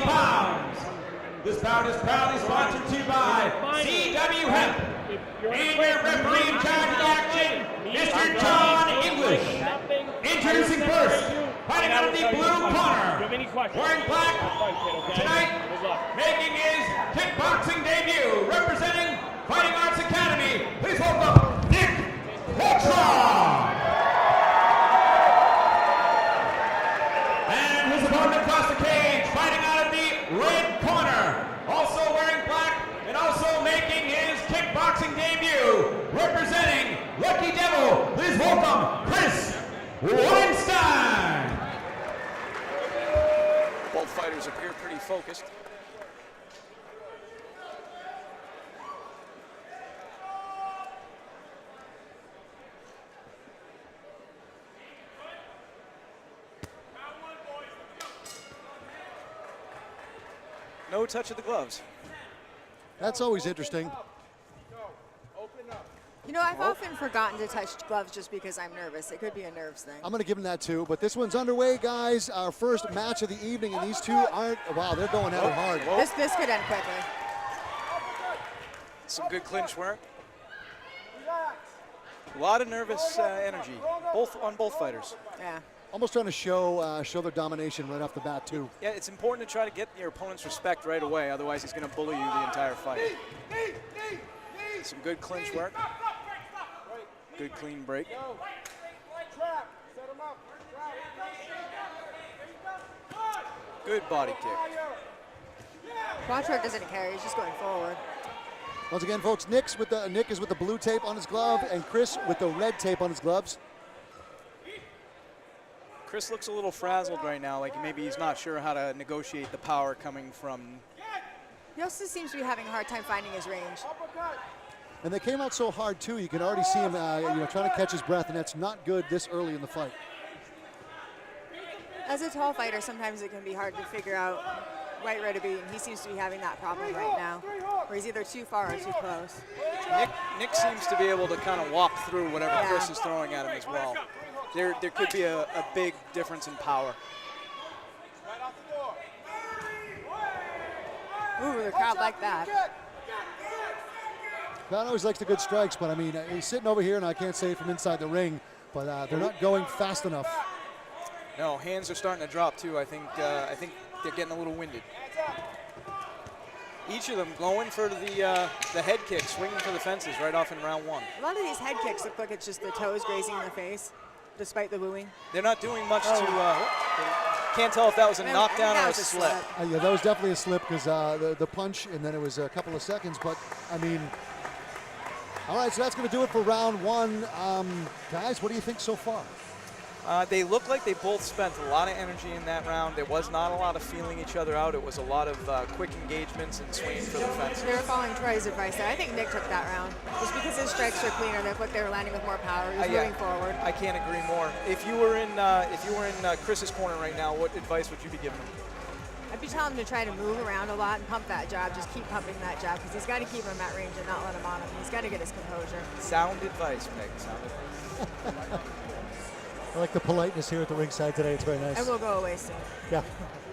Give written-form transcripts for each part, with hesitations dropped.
pounds. This bout is proudly sponsored to you by CW Hemp. And your referee in charge of the action, Mr. John English. Introducing first, fighting out of the blue corner, wearing black, tonight, making his kickboxing debut, representing Fighting Arts Academy. Please welcome Nick Holtron. And his opponent across the cage, fighting out of the red corner, also wearing black and also making his kickboxing debut, representing Lucky Devil. Please welcome Chris Weinstein. Both fighters appear pretty focused. No touch of the gloves. That's always interesting. You know, I've often forgotten to touch gloves just because I'm nervous. It could be a nerves thing. I'm going to give him that too, but this one's underway, guys. Our first match of the evening, and these two aren't, wow, they're going at it hard. This could end quickly. Some good clinch work. A lot of nervous energy, on both fighters. Yeah. Almost trying to show their domination right off the bat too. Yeah, it's important to try to get your opponent's respect right away, otherwise he's going to bully you the entire fight. Some good clinch work. Good clean break. Good body kick. Quattro doesn't carry, he's just going forward. Once again, folks, Nick is with the blue tape on his glove, and Chris with the red tape on his gloves. Chris looks a little frazzled right now, like maybe he's not sure how to negotiate the power coming from. He also seems to be having a hard time finding his range. And they came out so hard too. You can already see him, trying to catch his breath, and that's not good this early in the fight. As a tall fighter, sometimes it can be hard to figure out where to be, and he seems to be having that problem right now, where he's either too far or too close. Nick seems to be able to kind of walk through whatever Chris is throwing at him as well. There could be a big difference in power. Ooh, the crowd like that. Crowd always likes the good strikes, but I mean, he's sitting over here, and I can't say it from inside the ring, but they're not going fast enough. No, hands are starting to drop too. I think they're getting a little winded. Each of them going for the head kick, swinging for the fences right off in round one. A lot of these head kicks look like it's just the toes grazing in the face, despite the booing. They're not doing much to. Can't tell if that was a knockdown or a slip. Yeah, that was definitely a slip because the punch, and then it was a couple of seconds. But I mean, all right, so that's going to do it for round one. Guys, what do you think so far? They look like they both spent a lot of energy in that round. There was not a lot of feeling each other out. It was a lot of quick engagements and swinging for the fences. They were following Troy's advice there. I think Nick took that round. Just because his strikes were cleaner, they looked like they were landing with more power. He was moving forward. I can't agree more. If you were in Chris's corner right now, what advice would you be giving him? I'd be telling him to try to move around a lot and pump that jab. Just keep pumping that jab because he's got to keep him at range and not let him on him. He's got to get his composure. Sound advice, Meg. Sound advice. I like the politeness here at the ringside today. It's very nice. And we'll go away soon. Yeah,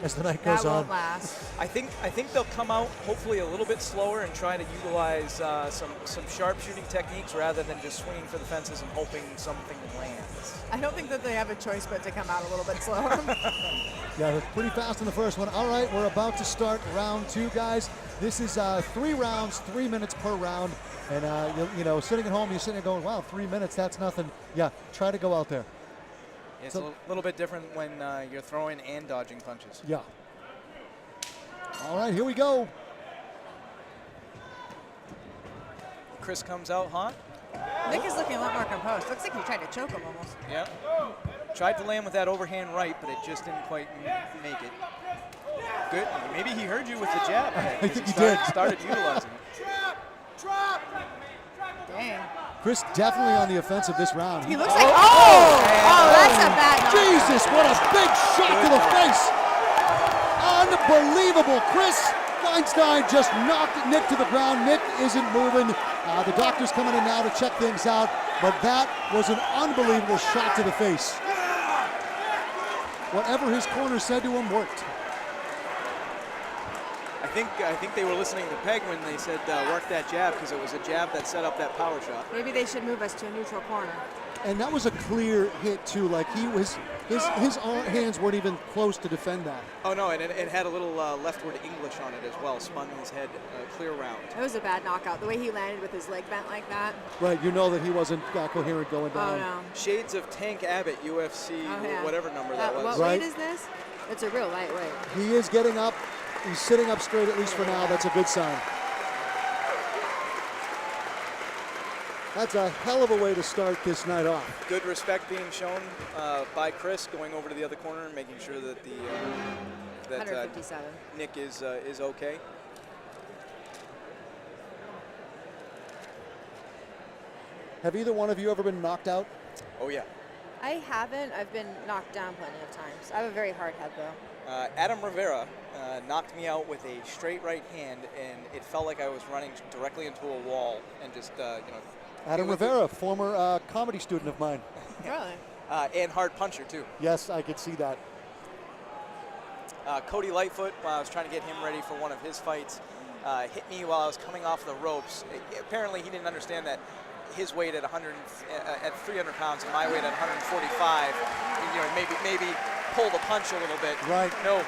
as the night goes on. That won't last. I think they'll come out hopefully a little bit slower and try to utilize some sharpshooting techniques rather than just swinging for the fences and hoping something lands. I don't think that they have a choice but to come out a little bit slower. Yeah, they're pretty fast in the first one. All right, we're about to start round two, guys. This is 3 rounds, 3 minutes per round. And, sitting at home, you're sitting there going, wow, 3 minutes, that's nothing. Yeah, try to go out there. It's a little bit different when you're throwing and dodging punches. Yeah. All right, here we go. Chris comes out hot. Nick is looking a lot more composed. Looks like he tried to choke him almost. Yeah. Tried to land with that overhand right, but it just didn't quite make it. Good. Maybe he heard you with the jab. I think he did. Started utilizing it. Dang. Chris definitely on the offensive this round. He looks like, oh, that's a bad knock. Jesus, what a big shot to the face. Unbelievable. Chris Weinstein just knocked Nick to the ground. Nick isn't moving. The doctor's coming in now to check things out, but that was an unbelievable shot to the face. Whatever his corner said to him worked. I think they were listening to Peg when they said work that jab, because it was a jab that set up that power shot. Maybe they should move us to a neutral corner. And that was a clear hit too. Like his hands weren't even close to defend that. Oh no, and it had a little leftward English on it as well. Spun his head clear round. That was a bad knockout. The way he landed with his leg bent like that. Right, you know that he wasn't coherent going Oh down. no. Shades of Tank Abbott, UFC, whatever number that was. What Right. weight is this? It's a real lightweight. He is getting up. He's sitting up straight, at least for now. That's a good sign. That's a hell of a way to start this night off. Good respect being shown by Chris, going over to the other corner and making sure that that 157. Nick is okay. Have either one of you ever been knocked out? Oh yeah. I haven't. I've been knocked down plenty of times. I have a very hard head though. Adam Rivera knocked me out with a straight right hand, and it felt like I was running directly into a wall and just, Adam Rivera, former comedy student of mine. Really? and hard puncher too. Yes, I could see that. Cody Lightfoot, while I was trying to get him ready for one of his fights, hit me while I was coming off the ropes. Apparently he didn't understand that his weight at 300 pounds and my weight at 145, maybe pull the punch a little bit. Right. No.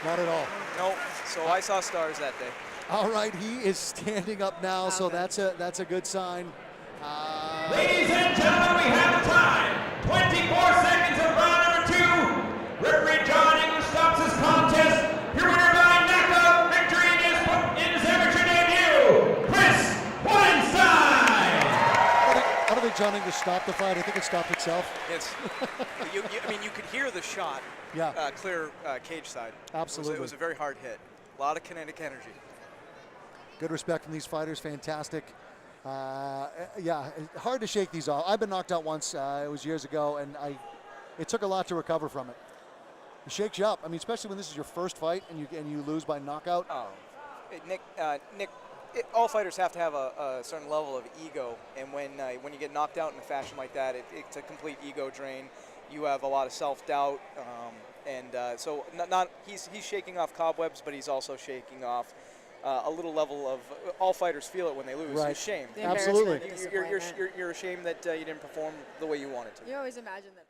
Not at all. No. So I saw stars that day. All right, he is standing up now, so that's a good sign. Ladies and gentlemen, we have time. 24 seconds of round number 2. Referee John English stops this contest. Your winner by knockout victory in his amateur debut, Chris Weinstein. I don't think John English stopped the fight. I think it stopped itself. Yes. You could hear the shot. Yeah. Clear cage side. Absolutely. It was a very hard hit. A lot of kinetic energy. Good respect from these fighters. Fantastic. Yeah, hard to shake these off. I've been knocked out once. It was years ago, and it took a lot to recover from it. It shakes you up. I mean, especially when this is your first fight and you lose by knockout. Oh, Nick. All fighters have to have a certain level of ego, and when you get knocked out in a fashion like that, it's a complete ego drain. You have a lot of self-doubt, so he's shaking off cobwebs, but he's also shaking off a little level of. All fighters feel it when they lose. Right. It's shame. Absolutely. You're ashamed that you didn't perform the way you wanted to. You always imagine that.